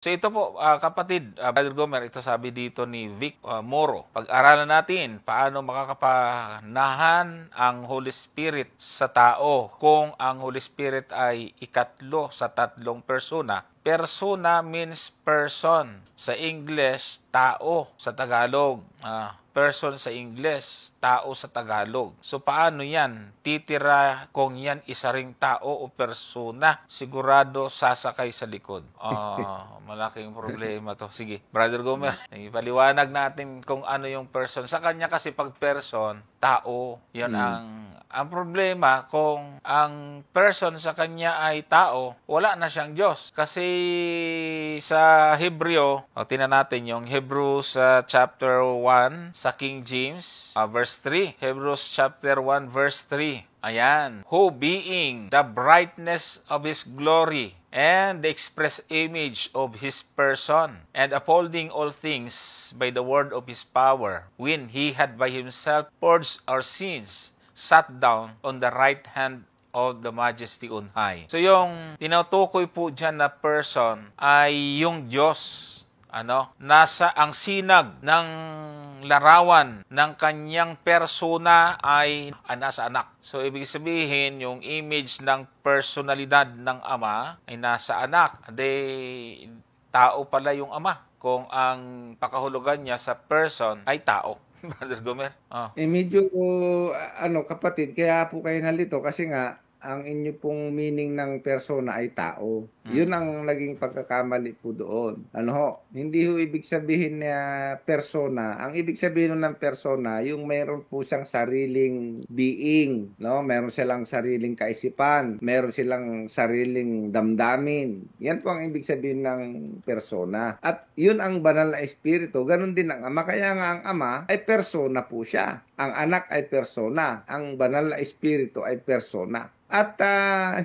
So ito po, kapatid, Brother Gomer, ito sabi dito ni Vic Moro. Pag-aralan natin paano makakapanahan ang Holy Spirit sa tao kung ang Holy Spirit ay ikatlo sa tatlong persona. Persona means person. Sa English, tao sa Tagalog. Person sa English, tao sa Tagalog. So paano yan? Titira kung yan isa ring tao o persona, sigurado sasakay sa likod. Malaking problema to. Sige, Brother Gomer, ipaliwanag natin kung ano yung person. Sa kanya kasi pag person, tao, yan ang problema kung ang person sa kanya ay tao, wala na siyang Diyos. Kasi sa Hebreo, tingnan natin yung Hebrews chapter 1 sa King James, verse 3. Hebrews chapter 1 verse 3. Ayan. Who being the brightness of His glory and the express image of His person, and upholding all things by the word of His power, when He had by Himself purged our sins, sat down on the right hand of the Majesty on high. So yung tinutukoy po dyan na person ay yung Diyos. Nasa ang sinag ng larawan ng kanyang persona ay nasa anak. So, ibig sabihin, yung image ng personalidad ng ama ay nasa anak. Tao pala yung ama kung ang pakahulugan niya sa person ay tao. Brother Gomer? Medyo, kapatid, kaya po kayo nalito kasi nga, ang inyo pong meaning ng persona ay tao. Yun ang naging pagkakamali po doon. Hindi ho ibig sabihin na persona. Ang ibig sabihin ng persona, yung mayroon po siyang sariling being, no? Meron silang sariling kaisipan, meron silang sariling damdamin. Yan po ang ibig sabihin ng persona. At yun ang banal na espiritu. Ganon din ang ama. Kaya nga ang ama ay persona po siya. Ang anak ay persona. Ang banal na espiritu ay persona. At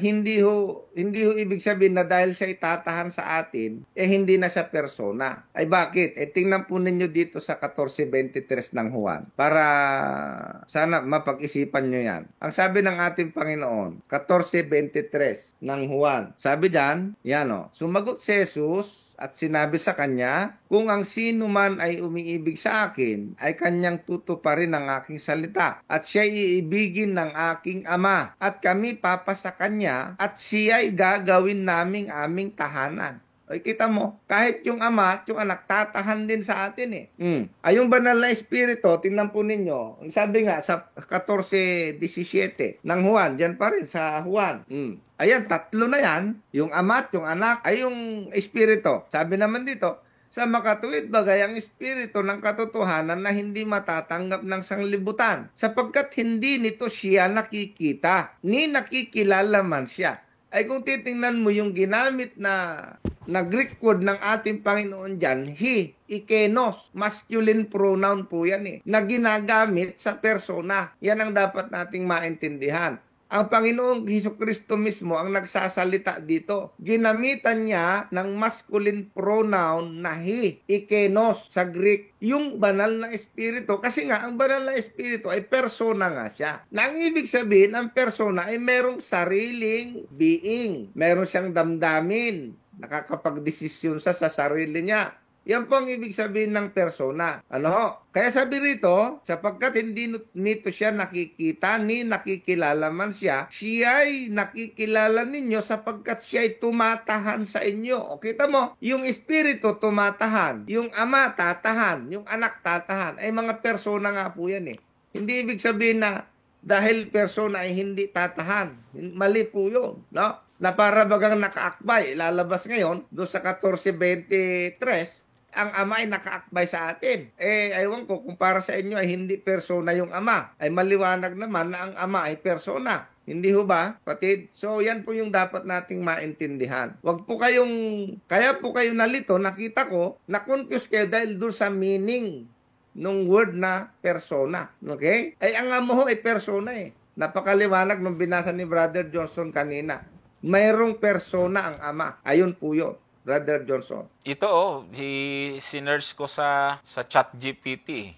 hindi ho ibig sabihin na dahil siya itatahan sa atin, hindi na siya persona. Ay bakit? Tingnan po ninyo dito sa 14:23 ng Juan para sana mapag-isipan nyo yan. Ang sabi ng ating Panginoon, 14:23 ng Juan. Sabi diyan, sumagot si Jesus at sinabi sa kanya, kung ang sino man ay umiibig sa akin, ay kanyang tutuparin ang aking salita. At siya'y iibigin ng aking ama. At kami papasa kanya, at siya'y gagawin naming aming tahanan. Ay, kita mo, kahit yung ama at yung anak, tatahan din sa atin Ay, yung banal na espiritu, tingnan po ninyo, sabi nga sa 14:17 ng Juan, dyan pa rin sa Juan. Ayan, tatlo na yan, yung ama at yung anak, ay yung espiritu. Sabi naman dito, sa makatuwid bagay ang espiritu ng katotohanan na hindi matatanggap ng sanglibutan, sapagkat hindi nito siya nakikita, ni nakikilala man siya. Ay kung titingnan mo yung ginamit na Greek word ng ating Panginoon dyan, he, ikenos, masculine pronoun po yan na ginagamit sa persona. Yan ang dapat nating maintindihan. Ang Panginoong Hesukristo mismo ang nagsasalita dito. Ginamitan niya ng masculine pronoun na he, ikenos sa Greek, yung banal na espiritu. Kasi nga, ang banal na espiritu ay persona nga siya. Na ang ibig sabihin, ang persona ay merong sariling being. Meron siyang damdamin. Nakakapagdesisyon sa sarili niya. Yan po ang ibig sabihin ng persona. Kaya sabi rito, sapagkat hindi nito siya nakikita ni nakikilala man siya, siya'y nakikilala ninyo sapagkat siya'y tumatahan sa inyo. O kita mo, yung espiritu tumatahan, yung ama tatahan, yung anak tatahan. Ay mga persona nga po yan Hindi ibig sabihin na dahil persona ay hindi tatahan. Mali po yun, na para bagang nakaakbay, lalabas ngayon, doon sa 14:23, ang ama ay nakaakbay sa atin. Aywan ko, kung para sa inyo ay hindi persona yung ama, ay maliwanag naman na ang ama ay persona. Hindi ho ba, patid? So, yan po yung dapat nating maintindihan. Kaya po kayo nalito, nakita ko, na-confuse kayo dahil doon sa meaning ng word na persona. Okay? Ay, ang ama ho ay persona Napakaliwanag nung binasa ni Brother Johnson kanina. Mayroong persona ang ama. Ayun po yun. Brother Johnson? Ito, sinerge ko sa ChatGPT.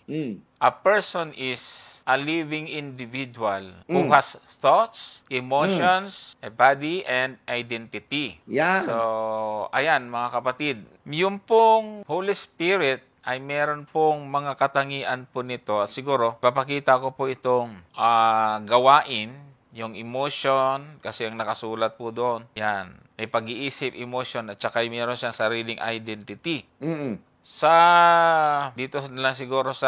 A person is a living individual who has thoughts, emotions, a body, and identity. Yan. So, ayan mga kapatid, yung pong Holy Spirit ay meron pong mga katangian po nito. At siguro, papakita ko po itong gawain, yung emotion, kasi ang nakasulat po doon. Yan. May pag-iisip, emotion, at saka meron siyang sariling identity. Dito na lang siguro sa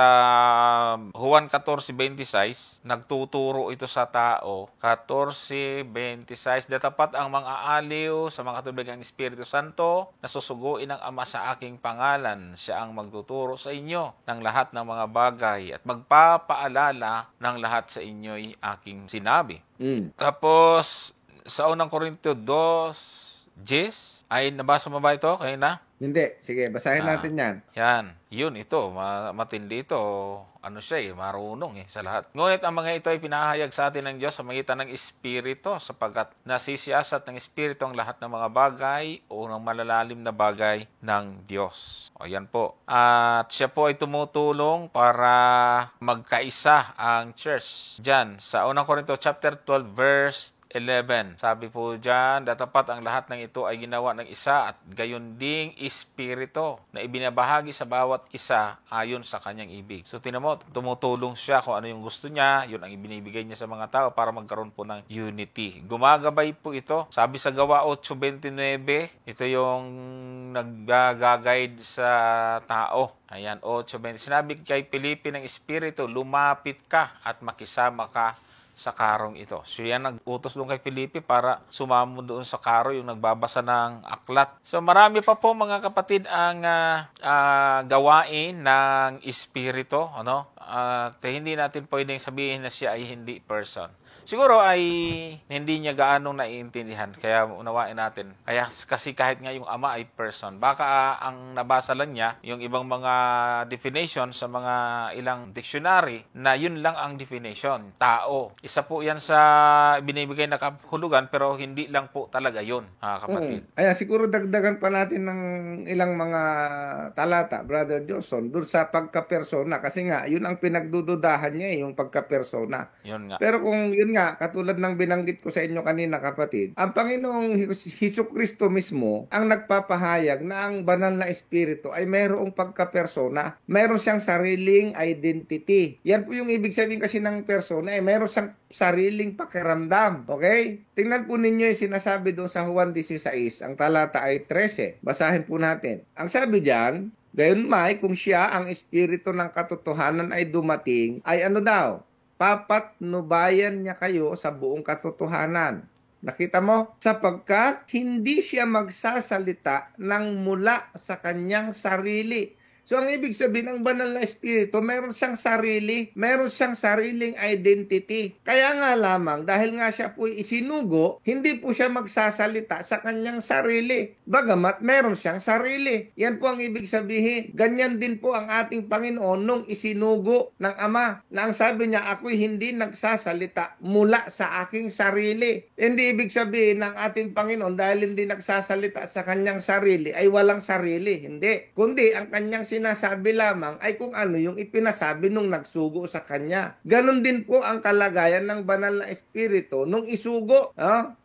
Juan 14:26, nagtuturo ito sa tao. 14:26, datapat ang mga aaliw sa mga katubig ng Espiritu Santo na susuguin ng Ama sa aking pangalan. Siya ang magtuturo sa inyo ng lahat ng mga bagay at magpapaalala ng lahat sa inyo'y aking sinabi. Tapos, sa unang Korinto 2:10, ay nabasa mo ba ito? Kayo na? Hindi. Sige, basahin natin yan. Yan. Yun, ito. Matindi ito. Ano siya marunong sa lahat. Ngunit ang mga ito ay pinahayag sa atin ng Diyos sa magitan ng Espiritu sapagkat nasisiyasat ng Espiritu ang lahat ng mga bagay o ng malalalim na bagay ng Diyos. O yan po. At siya po ay tumutulong para magkaisa ang church. Diyan, sa 1 Corinto chapter 12 verse 11. Sabi po dyan, datapat ang lahat ng ito ay ginawa ng isa at gayon ding Espiritu na ibinabahagi sa bawat isa ayon sa kanyang ibig. So, tinan mo, tumutulong siya kung ano yung gusto niya, yun ang ibinibigay niya sa mga tao para magkaroon po ng unity. Gumagabay po ito. Sabi sa Gawa 8:29, ito yung nag-guide sa tao. Ayan, 8:20. Sinabi kay Felipe ng Espiritu, lumapit ka at makisama ka sa karong ito. So yan nag-utos doon kay Felipe para sumamo doon sa karo yung nagbabasa ng aklat. So marami pa po mga kapatid ang gawain ng Espiritu, at hindi natin pwedeng sabihin na siya ay hindi person. Siguro ay hindi niya gaano naiintindihan, kaya unawain natin. Kaya kasi kahit nga yung Ama ay person, baka ang nabasa lang niya yung ibang mga definition sa mga ilang dictionary na yun lang ang definition, tao. Isa po yan sa binibigay na kahulugan pero hindi lang po talaga yun, kapatid. Ayan, siguro dagdagan pa natin ng ilang mga talata, Brother Johnson, doon sa pagka-persona kasi nga yun ang pinagdududahan niya yung pagka-persona. Yun nga. Pero kung yun nga, katulad ng binanggit ko sa inyo kanina kapatid, ang Panginoong Hesukristo mismo ang nagpapahayag na ang banal na espiritu ay mayroong pagka-persona. Mayroon siyang sariling identity. Yan po yung ibig sabihin kasi ng persona, mayroon siyang sariling pakiramdam. Okay? Tingnan po ninyo yung sinasabi doon sa Juan 16, ang talata ay 13. Basahin po natin. Ang sabi diyan, gayunmay kung siya ang espiritu ng katotohanan ay dumating, ay ano daw? Papatnubayan niya kayo sa buong katotohanan. Nakita mo? Sapagkat hindi siya magsasalita ng mula sa kanyang sarili. So, ang ibig sabihin ng banal na espiritu, meron siyang sarili, meron siyang sariling identity. Kaya nga lamang, dahil nga siya po isinugo, hindi po siya magsasalita sa kanyang sarili. Bagamat meron siyang sarili. Yan po ang ibig sabihin. Ganyan din po ang ating Panginoon nung isinugo ng Ama. Na ang sabi niya, ako'y hindi nagsasalita mula sa aking sarili. Hindi ibig sabihin ng ating Panginoon dahil hindi nagsasalita sa kanyang sarili ay walang sarili. Hindi. Kundi ang kanyang sinasabi lamang ay kung ano yung ipinasabi nung nagsugo sa kanya. Ganon din po ang kalagayan ng banal na espiritu nung isugo.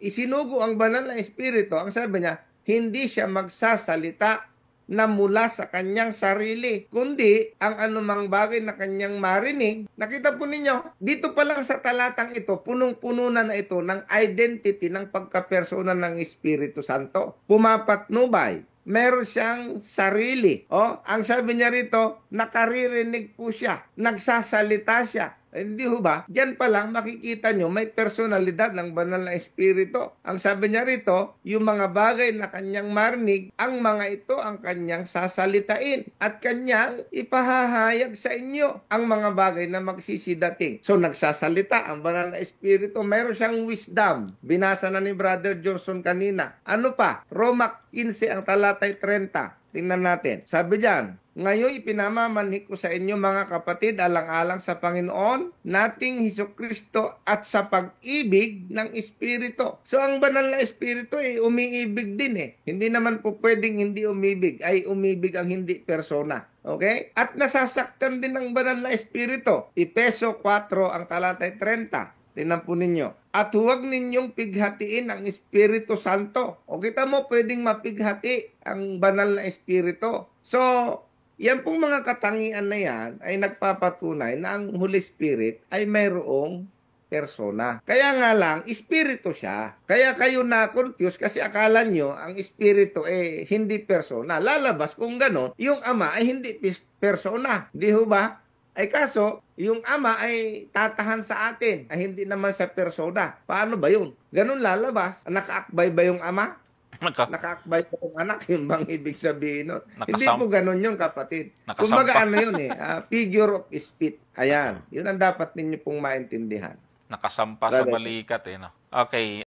Isinugo ang banal na espiritu, ang sabi niya, hindi siya magsasalita na mula sa kanyang sarili, kundi ang anumang bagay na kanyang marinig. Nakita po ninyo, dito pa lang sa talatang ito, punong-puno na ito ng identity ng pagkapersona ng Espiritu Santo. Pumapatnubay. Meron siyang sarili. Ang sabi niya rito, nakaririnig po siya. Nagsasalita siya. Hindi ho ba? Diyan pa lang makikita nyo may personalidad ng banal na espiritu. Ang sabi niya rito, yung mga bagay na kanyang marinig, ang mga ito ang kanyang sasalitain at kanyang ipahahayag sa inyo ang mga bagay na magsisidating. So nagsasalita ang banal na espiritu. Mayroon siyang wisdom. Binasa na ni Brother Johnson kanina. Ano pa? Roma 15 ang talatay 30. Tingnan natin. Sabi diyan, ngayon ipinamamanhik ko sa inyo mga kapatid alang-alang sa Panginoon nating Hesukristo at sa pag-ibig ng Espiritu. So ang banal na Espiritu umiibig din eh. Hindi naman po pwedeng hindi umibig. Ay umibig ang hindi persona. Okay? At nasasaktan din ng banal na Espiritu. Efeso 4 ang talatay 30. Tingnan po ninyo. At huwag ninyong pighatiin ang Espiritu Santo. O kita mo, pwedeng mapighati ang banal na Espiritu. So, yan pong mga katangian na yan ay nagpapatunay na ang Holy Spirit ay mayroong persona. Kaya nga lang, Espiritu siya. Kaya kayo na-confuse kasi akala nyo ang Espiritu hindi persona. Lalabas kung gano'n, yung Ama ay hindi persona. Di ho ba? Ay kaso, yung Ama ay tatahan sa atin, ay hindi naman sa persona. Paano ba yun? Ganun lalabas. Nakaakbay ba yung Ama? Nakaakbay ba yung anak? Yung bang ibig sabihin nun? Hindi po ganun yung kapatid. Kumbaga ano yun figure of speech. Ayan. Yun ang dapat ninyo pong maintindihan. Nakasampa sa balikat no? Okay.